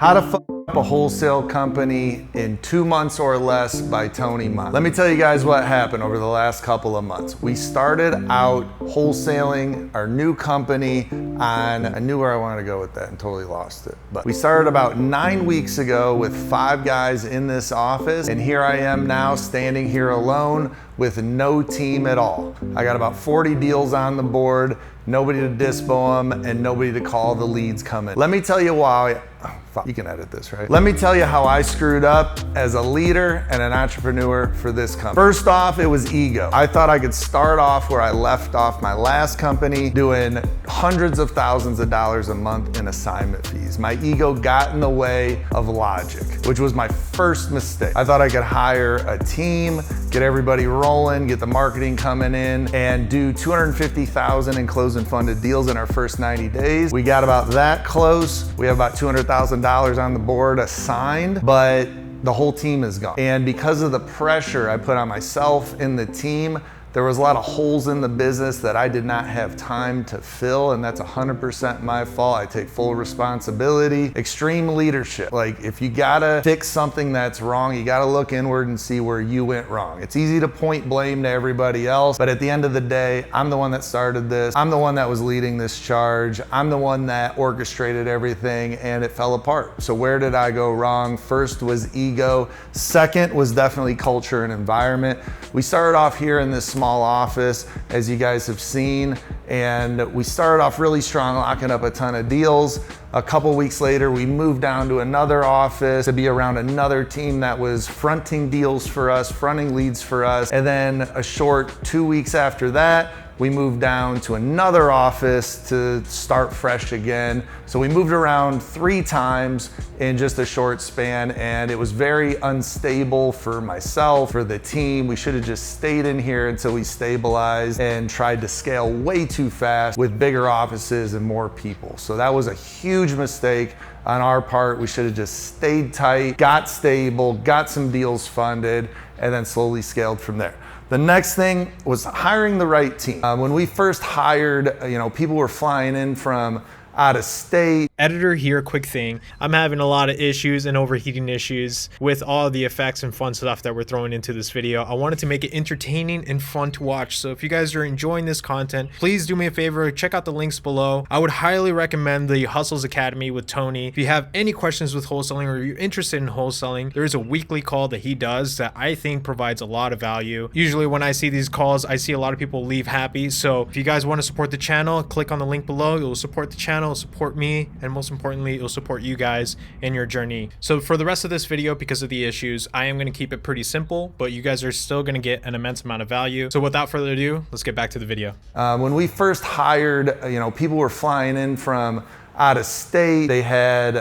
How to fuck up a wholesale company in 2 months or less by TONYMONT. Let me tell you guys what happened over the last couple of months. We started out wholesaling our new company on, I knew where I wanted to go with that and totally lost it. But we started about 9 weeks ago with 5 guys in this office, and here I am now standing here alone with no team at all. I got about 40 deals on the board, nobody to dispo them, and nobody to call the leads coming. Let me tell you why. Oh, fuck, you can edit this, right? Let me tell you how I screwed up as a leader and an entrepreneur for this company. First off, it was ego. I thought I could start off where I left off my last company, doing hundreds of thousands of dollars a month in assignment fees. My ego got in the way of logic, which was my first mistake. I thought I could hire a team, get everybody rolling, get the marketing coming in, and do 250,000 in closing funded deals in our first 90 days. We got about that close. We have about $200,000 on the board assigned, but the whole team is gone. And because of the pressure I put on myself and the team, there was a lot of holes in the business that I did not have time to fill, and that's 100% my fault. I take full responsibility. Extreme leadership. Like, if you gotta fix something that's wrong, you gotta look inward and see where you went wrong. It's easy to point blame to everybody else, but at the end of the day, I'm the one that started this. I'm the one that was leading this charge. I'm the one that orchestrated everything, and it fell apart. So where did I go wrong? First was ego. Second was definitely culture and environment. We started off here in this small office, as you guys have seen, and we started off really strong, locking up a ton of deals. A couple weeks later, we moved down to another office to be around another team that was fronting deals for us, fronting leads for us. And then a short 2 weeks after that, we moved down to another office to start fresh again. So we moved around 3 times in just a short span, and it was very unstable for myself, for the team. We should have just stayed in here until we stabilized and tried to scale way too fast with bigger offices and more people. So that was a huge mistake on our part. We should have just stayed tight, got stable, got some deals funded, and then slowly scaled from there. The next thing was hiring the right team. When we first hired, people were flying in from out of state. Editor here, quick thing. I'm having a lot of issues and overheating issues with all the effects and fun stuff that we're throwing into this video. I wanted to make it entertaining and fun to watch. So if you guys are enjoying this content, please do me a favor, check out the links below. I would highly recommend the Hustles Academy with Tony. If you have any questions with wholesaling or you're interested in wholesaling, there is a weekly call that he does that I think provides a lot of value. Usually when I see these calls, I see a lot of people leave happy. So if you guys want to support the channel, click on the link below. It will support the channel, support me, and most importantly, it'll support you guys in your journey. So for the rest of this video, because of the issues, I am going to keep it pretty simple, but you guys are still going to get an immense amount of value. So without further ado, let's get back to the video. When we first hired, people were flying in from out of state. They had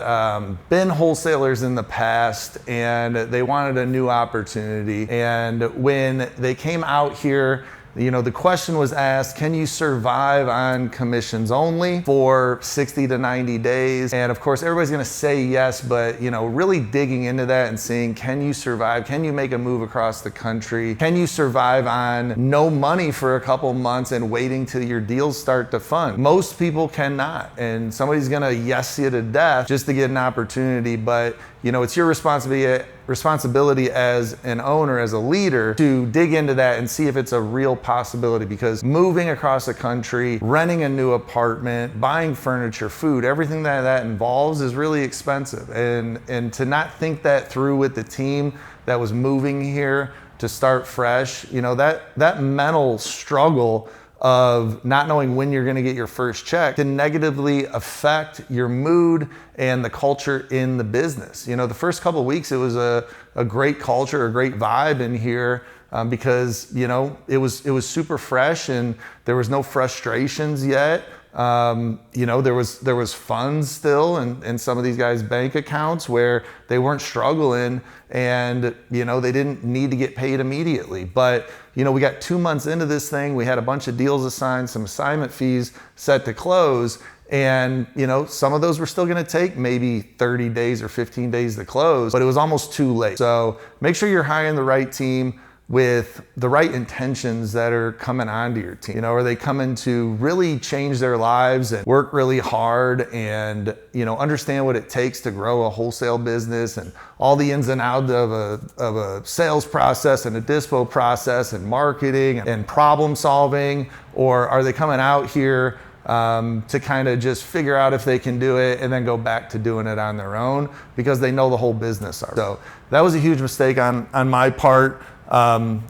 been wholesalers in the past, and they wanted a new opportunity. And when they came out here, the question was asked, can you survive on commissions only for 60 to 90 days? And of course, everybody's gonna say yes, but really digging into that and seeing, can you survive? Can you make a move across the country? Can you survive on no money for a couple months and waiting till your deals start to fund? Most people cannot, and somebody's gonna yes you to death just to get an opportunity, but it's your responsibility as an owner, as a leader, to dig into that and see if it's a real possibility, because moving across the country, renting a new apartment, buying furniture, food, everything that involves is really expensive. And to not think that through with the team that was moving here to start fresh, that mental struggle of not knowing when you're gonna get your first check can negatively affect your mood and the culture in the business. The first couple of weeks, it was a great culture, a great vibe in here, because it was super fresh and there was no frustrations yet. There was funds still in some of these guys' bank accounts where they weren't struggling, and they didn't need to get paid immediately. But we got 2 months into this thing, we had a bunch of deals assigned, some assignment fees set to close, and some of those were still going to take maybe 30 days or 15 days to close, but it was almost too late. So make sure you're hiring the right team. with the right intentions that are coming onto your team. Are they coming to really change their lives and work really hard and, understand what it takes to grow a wholesale business and all the ins and outs of a sales process and a dispo process and marketing and problem solving? Or are they coming out here to kind of just figure out if they can do it and then go back to doing it on their own because they know the whole business? So that was a huge mistake on my part.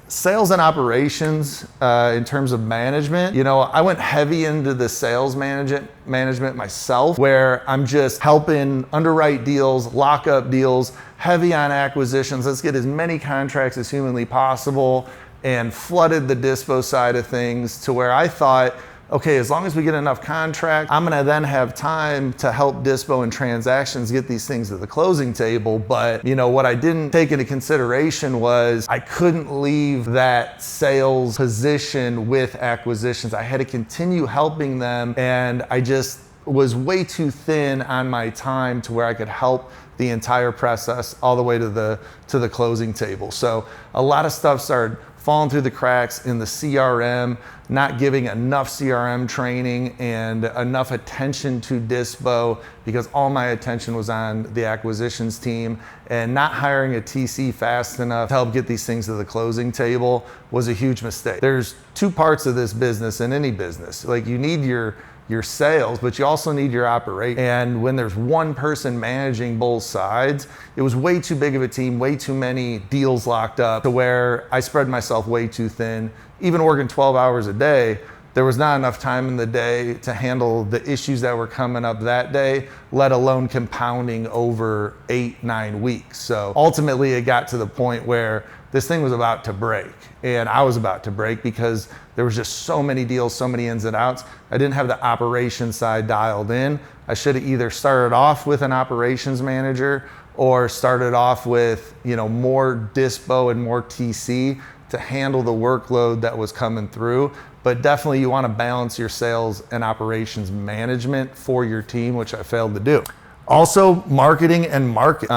Sales and operations, in terms of management, I went heavy into the sales management myself, where I'm just helping underwrite deals, lock up deals, heavy on acquisitions. Let's get as many contracts as humanly possible, and flooded the dispo side of things to where I thought, okay, as long as we get enough contracts, I'm gonna then have time to help dispo and transactions get these things to the closing table. But what I didn't take into consideration was I couldn't leave that sales position with acquisitions. I had to continue helping them, and I just was way too thin on my time to where I could help the entire process all the way to the closing table. So a lot of stuff started falling through the cracks in the CRM, not giving enough CRM training and enough attention to dispo because all my attention was on the acquisitions team, and not hiring a TC fast enough to help get these things to the closing table was a huge mistake. There's two parts of this business in any business. Like, you need your sales, but you also need your operation. And when there's one person managing both sides, it was way too big of a team, way too many deals locked up to where I spread myself way too thin. Even working 12 hours a day, there was not enough time in the day to handle the issues that were coming up that day, let alone compounding over 8-9 weeks. So ultimately it got to the point where this thing was about to break, and I was about to break because there was just so many deals, so many ins and outs. I didn't have the operations side dialed in. I should have either started off with an operations manager or started off with, more dispo and more TC to handle the workload that was coming through. But definitely you want to balance your sales and operations management for your team, which I failed to do. Also, marketing and market.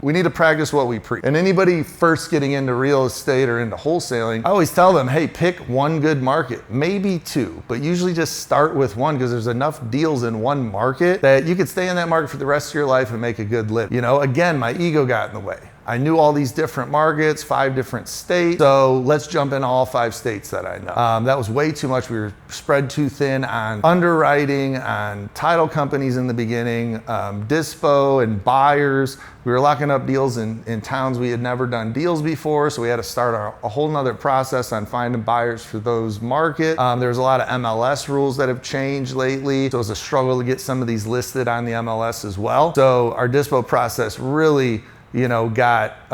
We need to practice what we preach. And anybody first getting into real estate or into wholesaling, I always tell them, hey, pick one good market, maybe two, but usually just start with one because there's enough deals in one market that you could stay in that market for the rest of your life and make a good living. Again, my ego got in the way. I knew all these different markets, 5 different states. So let's jump into all 5 states that I know. That was way too much. We were spread too thin on underwriting, on title companies in the beginning, dispo and buyers. We were locking up deals in towns we had never done deals before. So we had to start a whole nother process on finding buyers for those markets. There's a lot of MLS rules that have changed lately. So it was a struggle to get some of these listed on the MLS as well. So our dispo process really got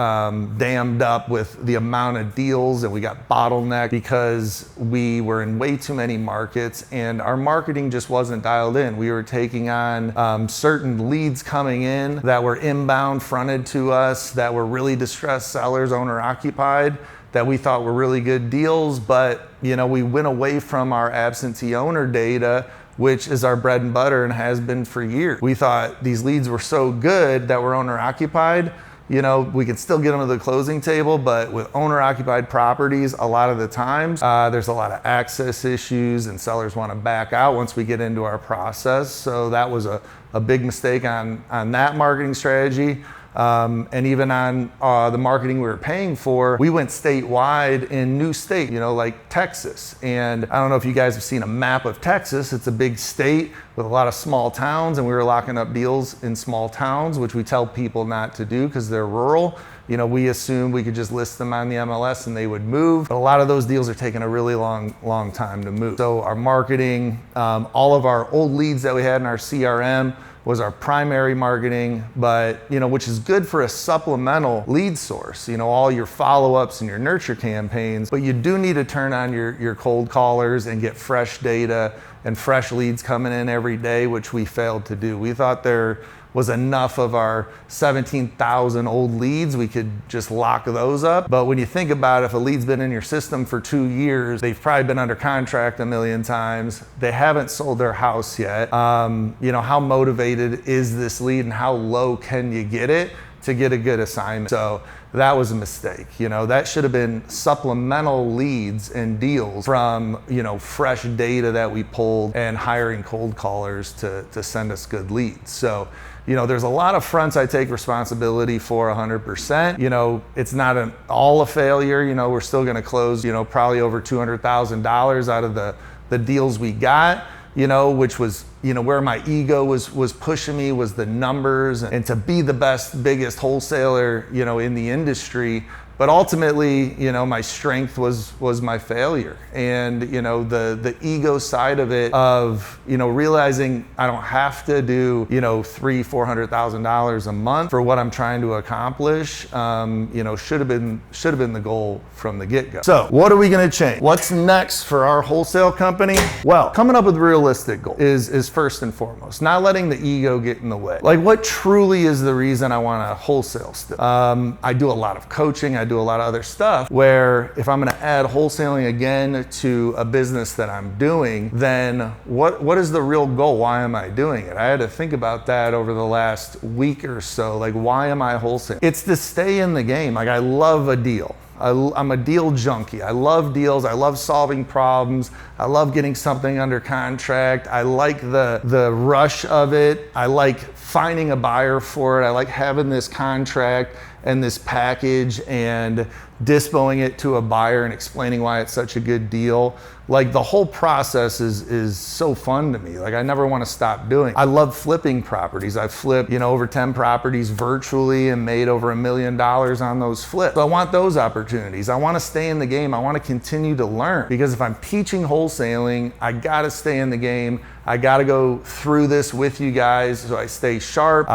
dammed up with the amount of deals, and we got bottlenecked because we were in way too many markets and our marketing just wasn't dialed in. We were taking on certain leads coming in that were inbound fronted to us that were really distressed sellers, owner occupied, that we thought were really good deals, but we went away from our absentee owner data, which is our bread and butter and has been for years. We thought these leads were so good that were owner occupied, we could still get them to the closing table, but with owner occupied properties, a lot of the times, there's a lot of access issues and sellers want to back out once we get into our process. So that was a big mistake on that marketing strategy. And even on the marketing we were paying for, we went statewide in new states, like Texas. And I don't know if you guys have seen a map of Texas. It's a big state with a lot of small towns, and we were locking up deals in small towns, which we tell people not to do because they're rural. We assumed we could just list them on the MLS and they would move. But a lot of those deals are taking a really long time to move. So our marketing, all of our old leads that we had in our CRM was our primary marketing, but which is good for a supplemental lead source, all your follow-ups and your nurture campaigns, but you do need to turn on your cold callers and get fresh data and fresh leads coming in every day, which we failed to do. We thought there was enough of our 17,000 old leads, we could just lock those up. But when you think about it, if a lead's been in your system for 2 years, they've probably been under contract a million times, they haven't sold their house yet, how motivated is this lead and how low can you get it to get a good assignment. So that was a mistake. You know, that should have been supplemental leads and deals from, you know, fresh data that we pulled and hiring cold callers to send us good leads. So, you know, there's a lot of fronts I take responsibility for 100%. You know, it's not all a failure. You know, we're still going to close, you know, probably over $200,000 out of the deals we got, you know, which was, you know, where my ego was pushing me was the numbers and to be the best, biggest wholesaler, you know, in the industry. But ultimately, you know, my strength was my failure. And, you know, the ego side of it of, you know, realizing I don't have to do, you know, $300,000-$400,000 a month for what I'm trying to accomplish, you know, should have been the goal from the get-go. So what are we going to change? What's next for our wholesale company? Well, coming up with realistic goals is first and foremost, not letting the ego get in the way. Like, what truly is the reason I want to wholesale still? I do a lot of coaching. I do a lot of other stuff where if I'm going to add wholesaling again to a business that I'm doing, then what is the real goal? Why am I doing it? I had to think about that over the last week or so. Like, why am I wholesaling? It's to stay in the game. Like, I love a deal. I'm a deal junkie. I love deals. I love solving problems. I love getting something under contract. I like the rush of it. I like finding a buyer for it. I like having this contract and this package and dispoing it to a buyer and explaining why it's such a good deal. Like, the whole process is so fun to me. Like, I never want to stop doing it. I love flipping properties. I've flipped, you know, over 10 properties virtually and made over $1 million on those flips. So I want those opportunities. I want to stay in the game. I want to continue to learn, because if I'm teaching wholesaling, I got to stay in the game. I got to go through this with you guys so I stay sharp.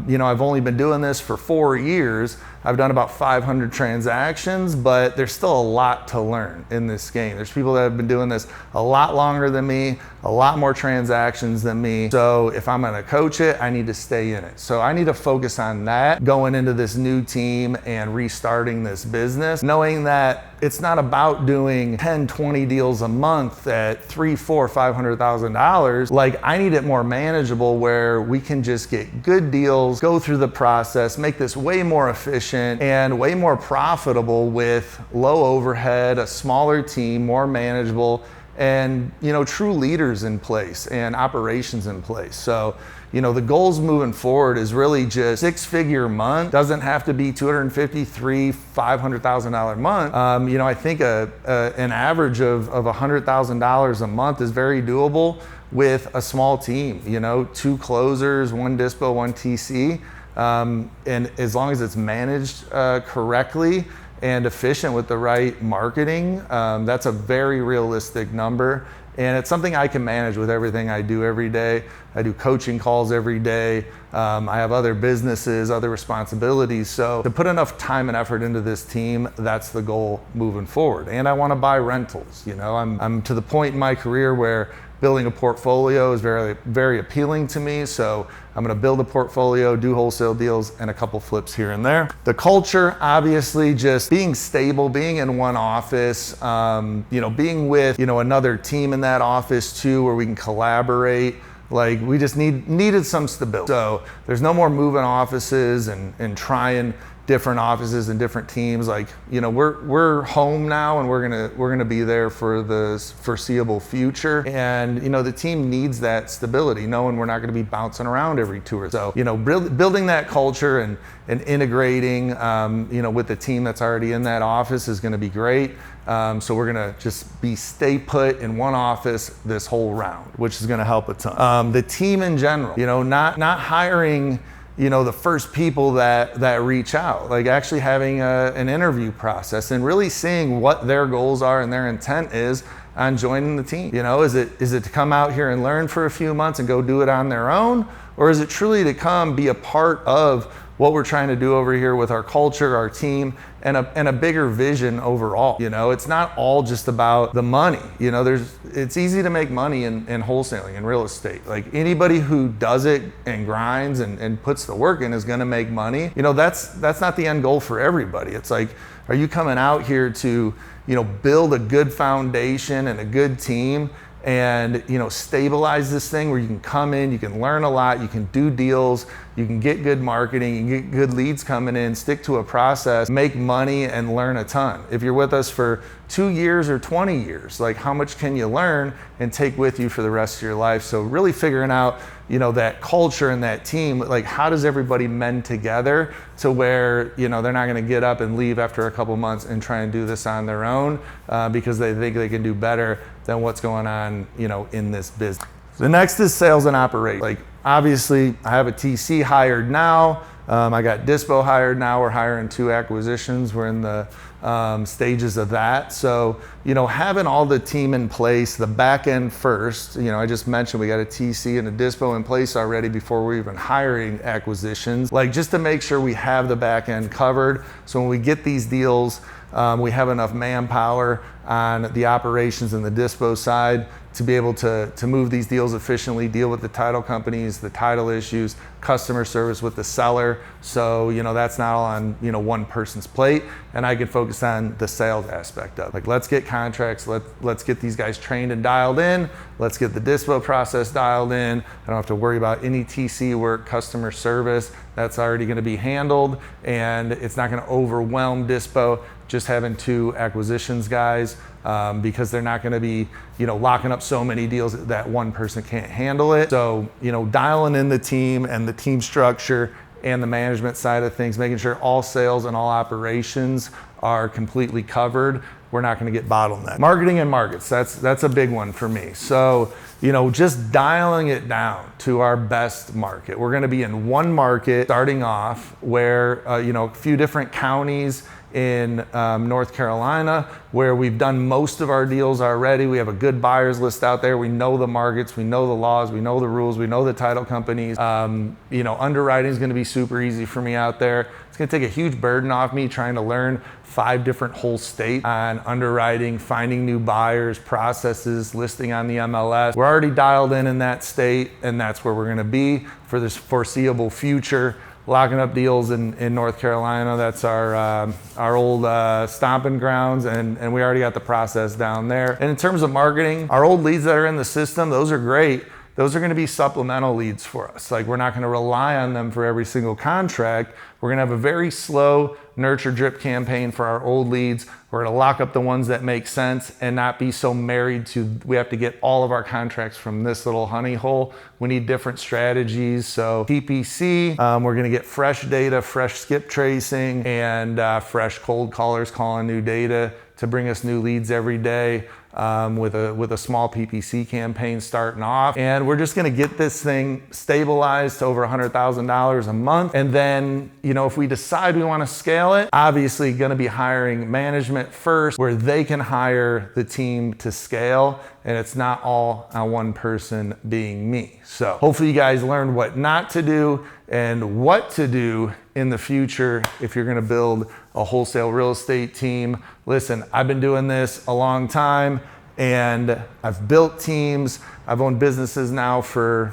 You know, I've only been doing this for 4 years. I've done about 500 transactions, but there's still a lot to learn in this game. There's people that have been doing this a lot longer than me, a lot more transactions than me. So if I'm gonna coach it, I need to stay in it. So I need to focus on that going into this new team and restarting this business, knowing that it's not about doing 10, 20 deals a month at $300,000, $400,000, $500,000. Like, I need it more manageable where we can just get good deals, go through the process, make this way more efficient and way more profitable with low overhead, a smaller team, more manageable, and, you know, true leaders in place and operations in place. So, you know, the goals moving forward is really just six-figure month. Doesn't have to be $250,000, $300,000, $500,000 a month. You know, I think an average of $100,000 a month is very doable with a small team. You know, 2 closers, 1 dispo, 1 TC. And as long as it's managed correctly and efficient with the right marketing, that's a very realistic number. And it's something I can manage with everything I do every day. I do coaching calls every day. I have other businesses, other responsibilities. So to put enough time and effort into this team, that's the goal moving forward. And I want to buy rentals. You know, I'm to the point in my career where building a portfolio is very, very appealing to me. So I'm going to build a portfolio, do wholesale deals, and a couple flips here and there. The culture, obviously, just being stable, being in one office, you know, being with, you know, another team in that office too, where we can collaborate. Like, we just needed some stability. So there's no more moving offices and trying different offices and different teams. Like, you know, we're home now, and we're gonna be there for the foreseeable future. And, you know, the team needs that stability, knowing we're not gonna be bouncing around every 2 or so. You know, building that culture and integrating, you know, with the team that's already in that office is gonna be great. So we're gonna just stay put in one office this whole round, which is gonna help a ton. The team in general, you know, not hiring, you know, the first people that reach out, like actually having an interview process and really seeing what their goals are and their intent is on joining the team. You know, is it to come out here and learn for a few months and go do it on their own? Or is it truly to come be a part of what we're trying to do over here with our culture, our team, and a bigger vision overall? You know, it's not all just about the money. You know, it's easy to make money in wholesaling and real estate. Like, anybody who does it and grinds and puts the work in is gonna make money. You know, that's not the end goal for everybody. It's like, are you coming out here to, you know, build a good foundation and a good team and stabilize this thing where you can come in, you can learn a lot, you can do deals, you can get good marketing, you can get good leads coming in, stick to a process, make money, and learn a ton. If you're with us for 2 years or 20 years, like how much can you learn and take with you for the rest of your life? So really figuring out that culture and that team, like how does everybody mend together to where they're not going to get up and leave after a couple months and try and do this on their own because they think they can do better than what's going on in this business. The next is sales and operations. Like obviously I have a TC hired now. I got Dispo hired now. We're hiring 2 acquisitions. We're in the stages of that. So, having all the team in place, the back end first, I just mentioned we got a TC and a Dispo in place already before we're even hiring acquisitions, like just to make sure we have the back end covered. So when we get these deals, we have enough manpower on the operations and the Dispo side to be able to move these deals efficiently, deal with the title companies, the title issues, customer service with the seller. So, that's not all on, one person's plate, and I can focus on the sales aspect of it. Like, let's get contracts, let's get these guys trained and dialed in, let's get the Dispo process dialed in. I don't have to worry about any TC work, customer service, that's already gonna be handled, and it's not gonna overwhelm Dispo just having 2 acquisitions guys because they're not gonna be, locking up so many deals that one person can't handle it. So, dialing in the team and the team structure and the management side of things, making sure all sales and all operations are completely covered. We're not gonna get bottlenecked. Marketing and markets, that's a big one for me. So, just dialing it down to our best market. We're gonna be in one market starting off where, a few different counties in North Carolina where we've done most of our deals already. We have a good buyers list out there. We know the markets, we know the laws, we know the rules, we know the title companies. Underwriting is gonna be super easy for me out there. It's gonna take a huge burden off me trying to learn 5 different whole states on underwriting, finding new buyers, processes, listing on the MLS. We're already dialed in that state, and that's where we're gonna be for this foreseeable future. Locking up deals in North Carolina. That's our old stomping grounds, and we already got the process down there. And in terms of marketing, our old leads that are in the system, those are great. Those are gonna be supplemental leads for us. Like, we're not gonna rely on them for every single contract. We're gonna have a very slow nurture drip campaign for our old leads. We're gonna lock up the ones that make sense and not be so married to, we have to get all of our contracts from this little honey hole. We need different strategies. So PPC, we're gonna get fresh data, fresh skip tracing, and fresh cold callers calling new data to bring us new leads every day. With a small PPC campaign starting off. And we're just gonna get this thing stabilized to over $100,000 a month. And then, if we decide we wanna scale it, obviously gonna be hiring management first where they can hire the team to scale, and it's not all on one person being me. So hopefully you guys learned what not to do and what to do in the future if you're gonna build a wholesale real estate team. Listen, I've been doing this a long time, and I've built teams. I've owned businesses now for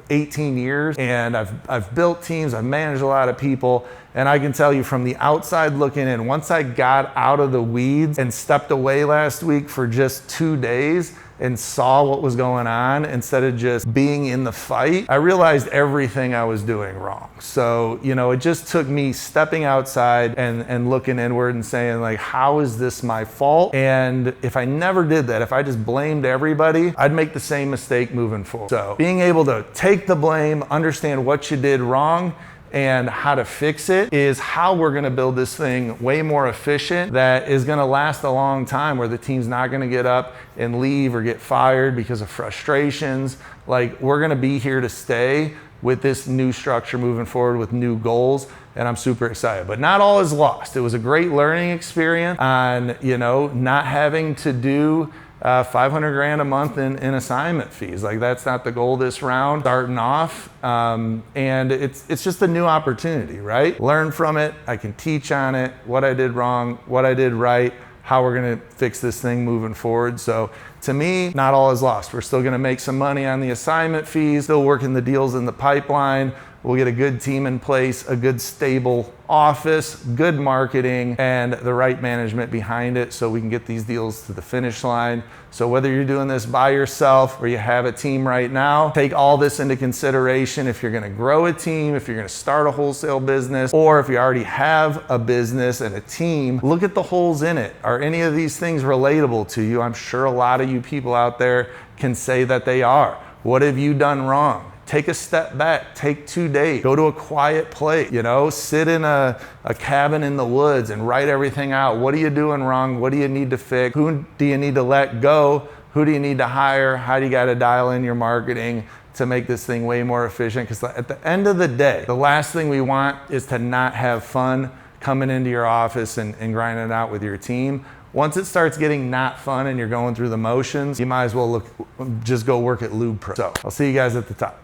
18 years, and I've built teams, I've managed a lot of people, and I can tell you from the outside looking in, once I got out of the weeds and stepped away last week for just 2 days and saw what was going on instead of just being in the fight, I realized everything I was doing wrong. So, it just took me stepping outside and looking inward and saying, like, how is this my fault? And if I never did that, if I just blamed everybody, I'd make the same mistake moving forward. So being able to take the blame, understand what you did wrong, and how to fix it is how we're gonna build this thing way more efficient, that is gonna last a long time, where the team's not gonna get up and leave or get fired because of frustrations. Like, we're gonna be here to stay with this new structure moving forward with new goals, and I'm super excited. But not all is lost. It was a great learning experience on, not having to do 500 grand a month in assignment fees. Like, that's not the goal this round, starting off. And it's just a new opportunity, right? Learn from it. I can teach on it, what I did wrong, what I did right, how we're gonna fix this thing moving forward. So to me, not all is lost. We're still gonna make some money on the assignment fees, still working the deals in the pipeline. We'll get a good team in place, a good stable office, good marketing, and the right management behind it so we can get these deals to the finish line. So whether you're doing this by yourself or you have a team right now, take all this into consideration if you're gonna grow a team, if you're gonna start a wholesale business, or if you already have a business and a team, look at the holes in it. Are any of these things relatable to you? I'm sure a lot of you people out there can say that they are. What have you done wrong? Take a step back, take 2 days, go to a quiet place, you know, sit in a cabin in the woods and write everything out. What are you doing wrong? What do you need to fix? Who do you need to let go? Who do you need to hire? How do you got to dial in your marketing to make this thing way more efficient? Because at the end of the day, the last thing we want is to not have fun coming into your office and grinding it out with your team. Once it starts getting not fun and you're going through the motions, you might as well just go work at Lube Pro. So I'll see you guys at the top.